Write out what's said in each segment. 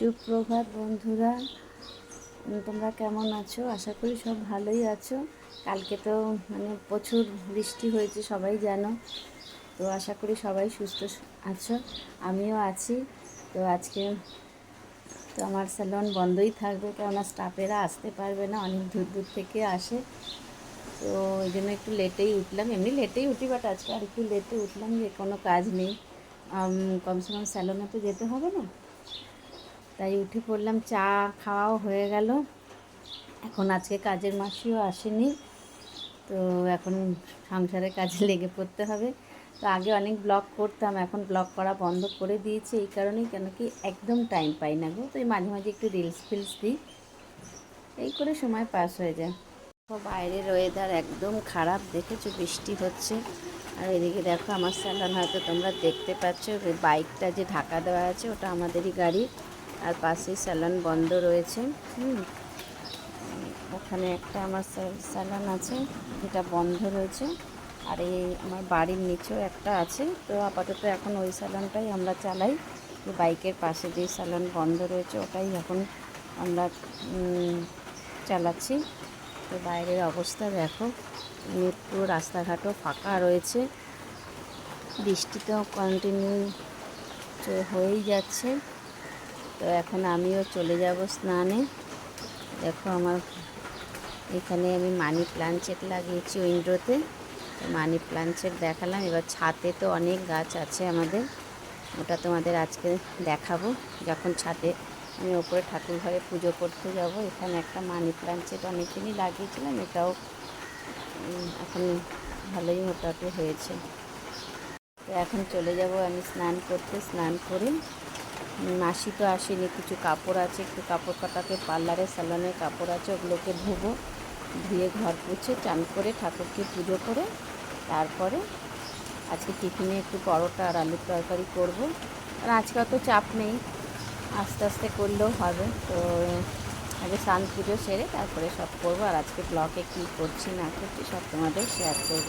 সুপ্রভাত বন্ধুরা, তোমরা কেমন আছো? আশা করি সব ভালোই আছো। কালকে তো প্রচুর বৃষ্টি হয়েছে, সবাই জানো। তো আশা করি সবাই সুস্থ আছো, আমিও আছি। তো আজকে তো আমার স্যালন বন্ধই থাকবে, কেননা স্টাফেরা আসতে পারবে না, অনেক দূর দূর থেকে আসে। তো ওই জন্য একটু লেটেই উঠলাম, এমনি লেটেই উঠি, বাট আজকে আর একটু লেটে উঠলাম যে কোনো কাজ নেই, কমসে কম স্যালনে তো যেতে হবে না। তাই উঠে পড়লাম, চা খাওয়াও হয়ে গেল। এখন আজকে কাজের মাসিও আসেনি, তো এখন সংসারের কাজে লেগে পড়তে হবে। তো আগে অনেক ব্লগ করতাম, এখন ব্লগ করা বন্ধ করে দিয়েছি এই কারণেই, কেন কি একদম টাইম পাই না গো। তো এই মাঝে মাঝে একটু রিলস ফিলস দিই, এই করে সময় পাস হয়ে যায়। তো বাইরের ওয়েদার একদম খারাপ, দেখেছো বৃষ্টি হচ্ছে। আর এদিকে দেখো আমার স্যালন, হয়তো তোমরা দেখতে পাচ্ছ বাইকটা যে ঢাকা দেওয়া আছে ওটা আমাদেরই গাড়ি, আর পাশেই স্যালন বন্ধ রয়েছে। ওখানে একটা আমার স্যালন আছে যেটা বন্ধ রয়েছে, আর এই আমার বাড়ির নিচেও একটা আছে। তো আপাতত এখন ওই স্যালনটাই আমরা চালাই। বাইকের পাশে যে স্যালন বন্ধ রয়েছে ওটাই এখন আমরা চালাচ্ছি। তো বাইরের অবস্থা দেখো, পুরো রাস্তাঘাটও ফাঁকা রয়েছে, বৃষ্টিতেও কন্টিনিউ হয়েই যাচ্ছে। তো এখন আমিও চলে যাব স্নানে। দেখো আমার এখানে আমি মানি প্লান্ট সেট লাগিয়েছি উইন্ডোতে, তো মানি প্লান্ট সেট দেখালাম। এবার ছাদে তো অনেক গাছ আছে আমাদের, ওটা তোমাদের আজকে দেখাবো যখন ছাদে আমি ওপরে ঠাকুর ঘরে পুজো করতে যাব। এখানে একটা মানি প্লান্ট সেট অনেক দিনই লাগিয়েছিলাম, এটাও এখন ভালোই মোটামুটি হয়েছে। তো এখন চলে যাব আমি স্নান করতে। স্নান করে মাসি তো আসেনি, কিছু কাপড় আছে, একটু কাপড় কাটাতে পার্লারে স্যালনের কাপড় আছে, ওগুলোকে ধোবো। ধুয়ে ঘর পুছে চান করে ঠাকুরকে পুজো করে তারপরে আজকে টিফিনে একটু পরোটা আর আলুর তরকারি করব। আর আজকে অত চাপ নেই, আস্তে আস্তে করলেও হবে। তো আগে স্নান পুজো সেরে তারপরে সব করবো। আর আজকে ব্লগে কী করছি না করছি সব তোমাদের শেয়ার করব।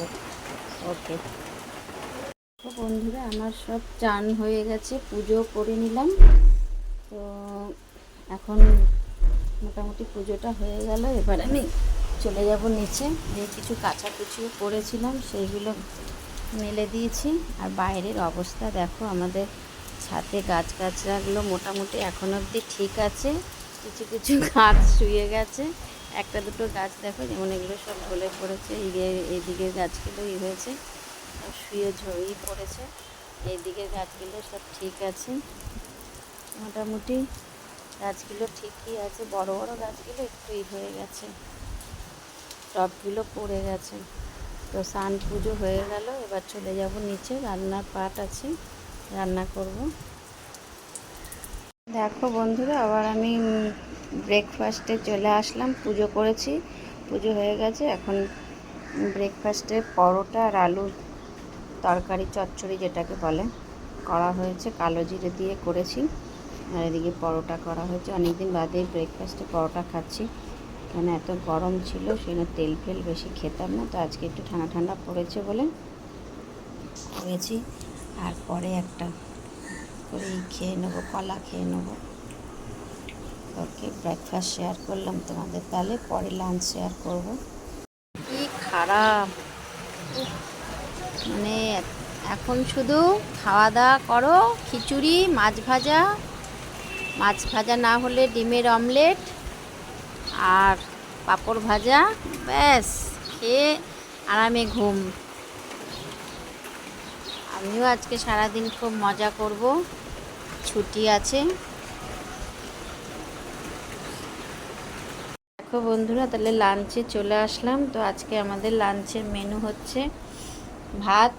ওকে। তো বন্ধুরা, আমার সব চান হয়ে গেছে, পুজো করে নিলাম। তো এখন মোটামুটি পুজোটা হয়ে গেল, এবার আমি চলে যাব নিচে। যে কিছু কাচাকুচিও করেছিলাম সেইগুলো মেলে দিয়েছি। আর বাইরের অবস্থা দেখো, আমাদের ছাদে গাছগাছরাগুলো মোটামুটি এখন অবধি ঠিক আছে, কিছু কিছু গাছ শুয়ে গেছে। একটা দুটো গাছ দেখো, যেমন এগুলো সব ঢলে পড়েছে, এই দিকের গাছগুলো হয়েছে শুয়ে ঝরেই পড়েছে, এই দিকের গাছগুলো সব ঠিক আছে। মোটামুটি গাছগুলো ঠিকই আছে, বড় বড় গাছগুলো একটু হয়ে গেছে, টবগুলো পড়ে গেছে। তো স্নান পুজো হয়ে গেল, এবার চলে যাব নিচে, রান্নার পাট আছে, রান্না করব। দেখো বন্ধুরা, আবার আমি ব্রেকফাস্টে চলে আসলাম। পুজো করেছি, পুজো হয়ে গেছে। এখন ব্রেকফাস্টে পরোটা আর আলু তরকারি, চচ্চড়ি যেটাকে বলে, করা হয়েছে। কালো জিরে দিয়ে করেছি, আর এদিকে পরোটা করা হয়েছে। অনেকদিন বাদে ব্রেকফাস্টে পরোটা খাচ্ছি, কেন এত গরম ছিল, সেই জন্য তেল ফেল বেশি খেতাম না। তো আজকে একটু ঠান্ডা ঠান্ডা পড়েছে বলে করেছি। আর পরে একটা করেই খেয়ে নেবো, কলা খেয়ে নেবো। ওকে, ব্রেকফাস্ট শেয়ার করলাম তোমাদের, তাহলে পরে লাঞ্চ শেয়ার করব। কি খারাপ, মানে এখন শুধু খাওয়া দাওয়া করো, খিচুড়ি, মাছ ভাজা, মাছ ভাজা না হলে ডিমের অমলেট আর পাঁপড় ভাজা, ব্যাস খেয়ে আরামে ঘুম। আমিও আজকে সারাদিন খুব মজা করব, ছুটি আছে। দেখো বন্ধুরা, তাহলে লাঞ্চে চলে আসলাম। তো আজকে আমাদের লাঞ্চের মেনু হচ্ছে ভাত,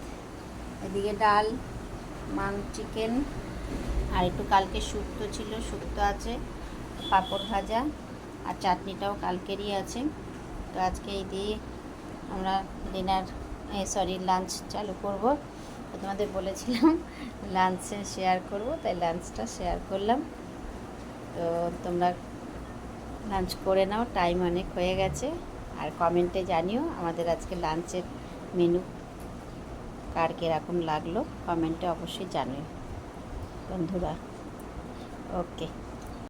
এদিকে ডাল, চিকেন, আর একটু কালকে শুক্তো ছিল, শুক্তো আছে, পাঁপড় ভাজা, আর চাটনিটাও কালকেরই আছে। তো আজকে এই দিয়ে আমরা লাঞ্চ চালু করব। তো তোমাদের বলেছিলাম লাঞ্চে শেয়ার করব, তাই লাঞ্চটা শেয়ার করলাম। তো তোমরা লাঞ্চ করে নাও, টাইম অনেক হয়ে গেছে। আর কমেন্টে জানিও আমাদের আজকে লাঞ্চের মেনু কার কীরকম লাগলো, কমেন্টে অবশ্যই জানিও বন্ধুরা। ওকে।